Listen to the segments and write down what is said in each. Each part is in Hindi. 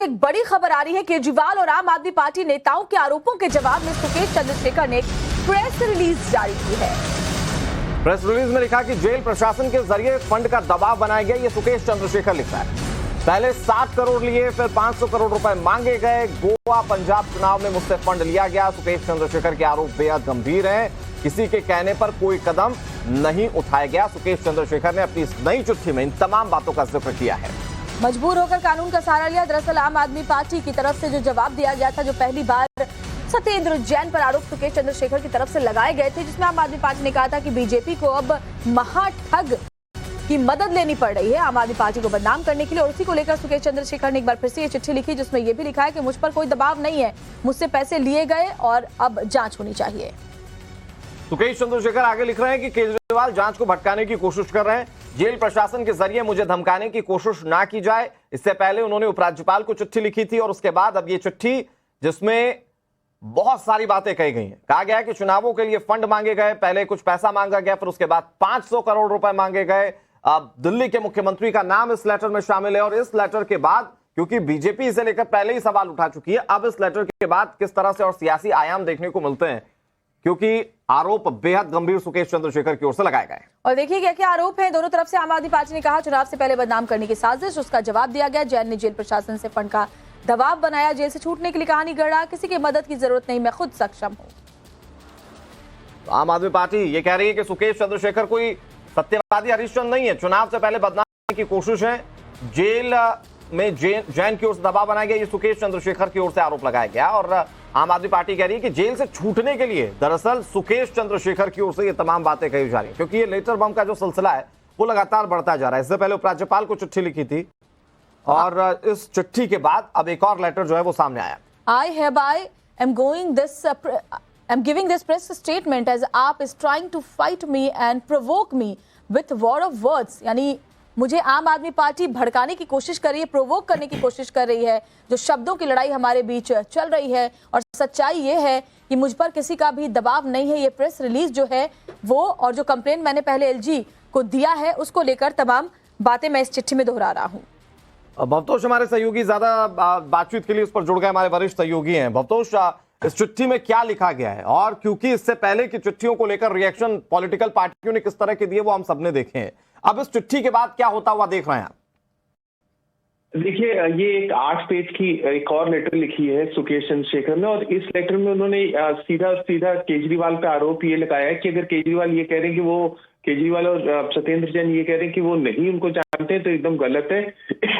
एक बड़ी खबर आ रही है। केजरीवाल और आम आदमी पार्टी नेताओं के आरोपों के जवाब में सुकेश चंद्रशेखर ने एक प्रेस रिलीज जारी की है। प्रेस रिलीज में लिखा कि जेल प्रशासन के जरिए फंड का दबाव बनाया गया। ये सुकेश चंद्रशेखर लिखा है। पहले 60 करोड़ लिए, फिर 500 करोड़ रुपए मांगे गए। गोवा पंजाब चुनाव में मुझसे फंड लिया गया। सुकेश चंद्रशेखर के आरोप बेहद गंभीर हैं। किसी के कहने पर कोई कदम नहीं उठाया गया। सुकेश चंद्रशेखर ने अपनी इस नई चिट्ठी में इन तमाम बातों का जिक्र किया है। मजबूर होकर कानून का सहारा लिया। दरअसल आम आदमी पार्टी की तरफ से जो जवाब दिया गया था, जो पहली बार सत्येंद्र जैन पर आरोप सुकेश चंद्रशेखर की तरफ से लगाए गए थे, जिसमें आम आदमी पार्टी ने कहा था कि बीजेपी को अब महाठग की मदद लेनी पड़ रही है आम आदमी पार्टी को बदनाम करने के लिए। और उसी को लेकर सुकेश चंद्रशेखर ने एक बार फिर से ये चिट्ठी लिखी, जिसमें यह भी लिखा है कि मुझ पर कोई दबाव नहीं है, मुझसे पैसे लिए गए और अब जांच होनी चाहिए। सुकेश चंद्रशेखर आगे लिख रहे हैं कि केजरीवाल जांच को भटकाने की कोशिश कर रहे हैं। जेल प्रशासन के जरिए मुझे धमकाने की कोशिश ना की जाए। इससे पहले उन्होंने उपराज्यपाल को चिट्ठी लिखी थी और उसके बाद अब ये चिट्ठी, जिसमें बहुत सारी बातें कही गई हैं। कहा गया है कि चुनावों के लिए फंड मांगे गए, पहले कुछ पैसा मांगा गया, फिर उसके बाद 500 करोड़ रुपए मांगे गए। अब दिल्ली के मुख्यमंत्री का नाम इस लेटर में शामिल है और इस लेटर के बाद, क्योंकि बीजेपी इसे लेकर पहले ही सवाल उठा चुकी है, अब इस लेटर के बाद किस तरह से और सियासी आयाम देखने को मिलते हैं, क्योंकि आरोप बेहद गंभीर सुकेश चंद्रशेखर की ओर से लगाए गए। और देखिए क्या क्या आरोप है दोनों तरफ से। आम आदमी पार्टी ने कहा चुनाव से पहले बदनाम करने की साजिश, उसका जवाब दिया गया। जैन ने जेल प्रशासन से फंड का दबाव बनाया, जेल से छूटने के लिए कहानी गढ़ा, किसी की मदद की जरूरत नहीं, मैं खुद सक्षम हूं। आम आदमी पार्टी ये कह रही है कि सुकेश चंद्रशेखर कोई सत्यवादी हरिश्चंद्र नहीं है। चुनाव से पहले बदनाम करने की कोशिश है। जेल में जैन की ओर से दबाव बनाया गया, ये सुकेश चंद्रशेखर की ओर से आरोप लगाया गया। और आम आदमी पार्टी कह रही है कि जेल से छूटने के लिए दरअसल सुकेश चंद्रशेखर की ओर से ये तमाम बातें कही जा रही है, क्योंकि ये लेटर बम का जो सिलसिला है वो लगातार बढ़ता जा रहा है। इससे पहले उपराज्यपाल को चिट्ठी लिखी थी और इस चिट्ठी के बाद अब एक और लेटर जो है वो सामने आया। I am giving this press statement as AAP is trying to fight me and provoke me with war of words। यानी मुझे आम आदमी पार्टी भड़काने की कोशिश कर रही है, प्रोवोक करने की कोशिश कर रही है। जो शब्दों की लड़ाई हमारे बीच चल रही है, और सच्चाई ये है कि मुझ पर किसी का भी दबाव नहीं है। ये प्रेस रिलीज जो है वो, और जो कंप्लेंट मैंने पहले एलजी को दिया है, उसको लेकर तमाम बातें मैं इस चिट्ठी में दोहरा रहा हूँ। भवतोष हमारे सहयोगी ज्यादा बातचीत के लिए उस पर जुड़ गए, हमारे वरिष्ठ सहयोगी हैं। भवतोष, इस चिट्ठी में क्या लिखा गया है, और क्योंकि इससे पहले की चिट्ठियों को लेकर रिएक्शन पॉलिटिकल पार्टियों ने किस तरह के दिए वो हम सबने देखे हैं, अब इस चिट्ठी के बाद क्या होता हुआ देख रहे हैं आप? देखिए, ये एक 8 पेज की एक और लेटर लिखी है सुकेश चंद्रशेखर ने, और इस लेटर में उन्होंने सीधा केजरीवाल पे आरोप ये लगाया है कि अगर केजरीवाल ये कह रहे हैं कि वो, केजरीवाल और सत्येंद्र जैन ये कह रहे हैं कि वो नहीं उनको जानते हैं, तो एकदम गलत है।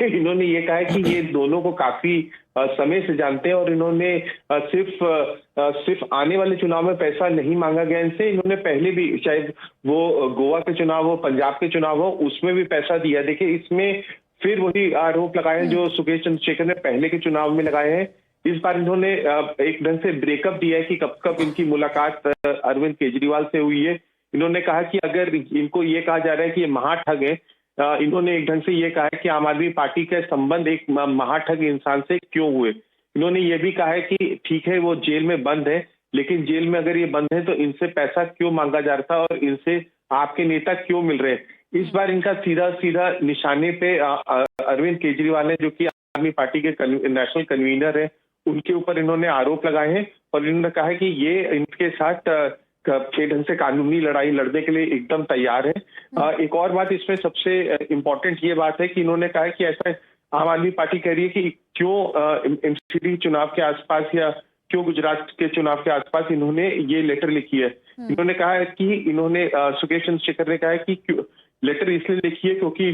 इन्होंने ये कहा है कि ये दोनों को काफी समय से जानते हैं, और इन्होंने सिर्फ आने वाले चुनाव में पैसा नहीं मांगा गया इनसे। इन्होंने पहले भी, चाहे वो गोवा के चुनाव हो, पंजाब के चुनाव हो, उसमें भी पैसा दिया। देखिए, इसमें फिर वही आरोप लगाए जो सुकेश चंद्रशेखर ने पहले के चुनाव में लगाए हैं। इस बार इन्होंने एक ढंग से ब्रेकअप दिया है कि कब कब इनकी मुलाकात अरविंद केजरीवाल से हुई है। इन्होंने कहा कि अगर इनको ये कहा जा रहा है कि ये महाठग है, इन्होंने एक ढंग से ये कहा है कि आम आदमी पार्टी के संबंध एक महाठग इंसान से क्यों हुए। इन्होंने ये भी कहा है कि ठीक है वो जेल में बंद है, लेकिन जेल में अगर ये बंद है तो इनसे पैसा क्यों मांगा जा रहा था और इनसे आपके नेता क्यों मिल रहे हैं। इस बार इनका सीधा निशाने पे अरविंद केजरीवाल है, जो कि आम आदमी पार्टी के नेशनल कन्वीनर है, उनके ऊपर इन्होंने आरोप लगाए हैं। और इन्होंने कहा है कि ये इनके साथ के ढंग से कानूनी लड़ाई लड़ने के लिए एकदम तैयार है। एक और बात इसमें सबसे इम्पोर्टेंट ये बात है कि इन्होंने कहा है कि ऐसा आम आदमी पार्टी कह रही है कि क्यों एमसीडी चुनाव के आसपास या क्यों गुजरात के चुनाव के आसपास इन्होंने ये लेटर लिखी है। इन्होंने कहा है कि इन्होंने सुकेश चंद्रशेखर ने कहा है कि लेटर इसलिए लिखी है क्योंकि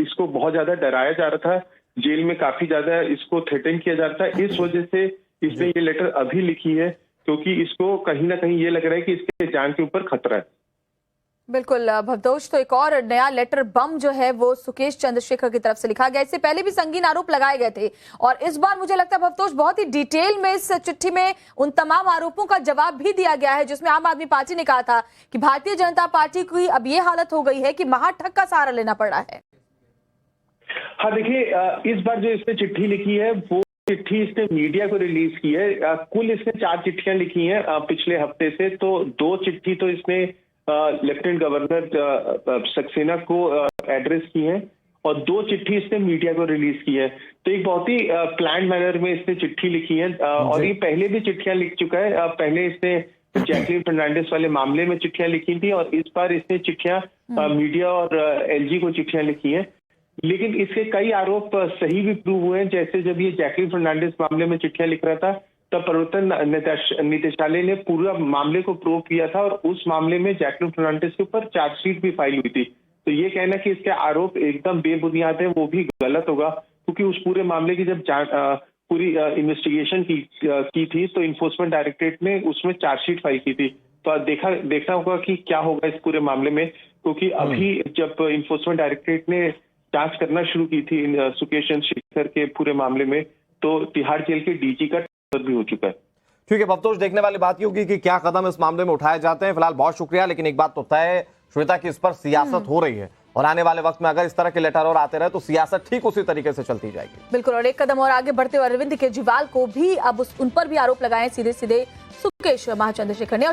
इसको बहुत ज्यादा डराया जा रहा था, जेल में काफी ज्यादा इसको थ्रेटन किया जा रहा था। इस वजह से इसने ये लेटर अभी लिखी है, क्योंकि इसको कहीं ना कहीं ये लग रहा है कि इसके जान के ऊपर खतरा है। बिल्कुल भवतोष, तो एक और नया लेटर बम जो है वो सुकेश चंद्रशेखर की तरफ से लिखा गया। इससे पहले भी संगीन आरोप लगाए गए थे, और इस बार मुझे लगता है भवतोष बहुत ही डिटेल में इस चिट्ठी में उन तमाम आरोपों का जवाब भी दिया गया है, जिसमें आम आदमी पार्टी ने कहा था कि भारतीय जनता पार्टी की अब ये हालत हो गई है कि महाठग का सहारा लेना पड़ रहा है। हाँ, देखिए, इस बार जो इसने चिट्ठी लिखी है वो चिट्ठी इसने मीडिया को रिलीज की है। कुल इसने 4 चिट्ठियां लिखी हैं पिछले हफ्ते से। तो 2 चिट्ठी तो इसने लेफ्टिनेंट गवर्नर सक्सेना को एड्रेस की है, और 2 चिट्ठी इसने मीडिया को रिलीज की है। तो एक बहुत ही प्लान मैनर में इसने चिट्ठी लिखी है और ये पहले भी चिट्ठियां लिख चुका है। पहले इसने जैकलिन फर्नांडिस वाले मामले में चिट्ठियां लिखी थी और इस बार इसने चिट्ठियां मीडिया और एलजी को चिट्ठियां लिखी हैं। लेकिन इसके कई आरोप सही भी प्रूव हुए हैं। जैसे जब ये जैकलिन फर्नांडिस मामले में चिट्ठियां लिख रहा था तब प्रवर्तन निदेशालय ने पूरा मामले को प्रूव किया था और उस मामले में जैकलिन फर्नांडिस के ऊपर चार्जशीट भी फाइल हुई थी। तो ये कहना कि इसके आरोप एकदम बेबुनियाद है वो भी गलत होगा, क्योंकि उस पूरे मामले की जब पूरी इन्वेस्टिगेशन की थी तो इन्फोर्समेंट डायरेक्टरेट ने उसमें चार्जशीट फाइल की थी। तो देखना होगा कि क्या होगा इस पूरे मामले में, क्योंकि अभी जब इन्फोर्समेंट डायरेक्टरेट ने जांच करना शुरू की थी सुकेश चंद्रशेखर के पूरे मामले में, तो तिहाड़ जेल के डीजी का ट्रांसफर भी हो चुका है। ठीक है भवतोष, देखने वाली बात ये होगी कि क्या कदम इस मामले में उठाए जाते हैं। फिलहाल बहुत शुक्रिया, लेकिन एक बात तो तय है श्वेता की इस पर सियासत हो रही है और आने वाले वक्त में अगर इस तरह के लेटर और आते रहे तो सियासत ठीक उसी तरीके से चलती जाएगी। बिल्कुल, और एक कदम और आगे बढ़ते हुए अरविंद केजरीवाल को भी अब उन पर भी आरोप लगाए सीधे सीधे सुकेश महाचंद्रशेखर ने।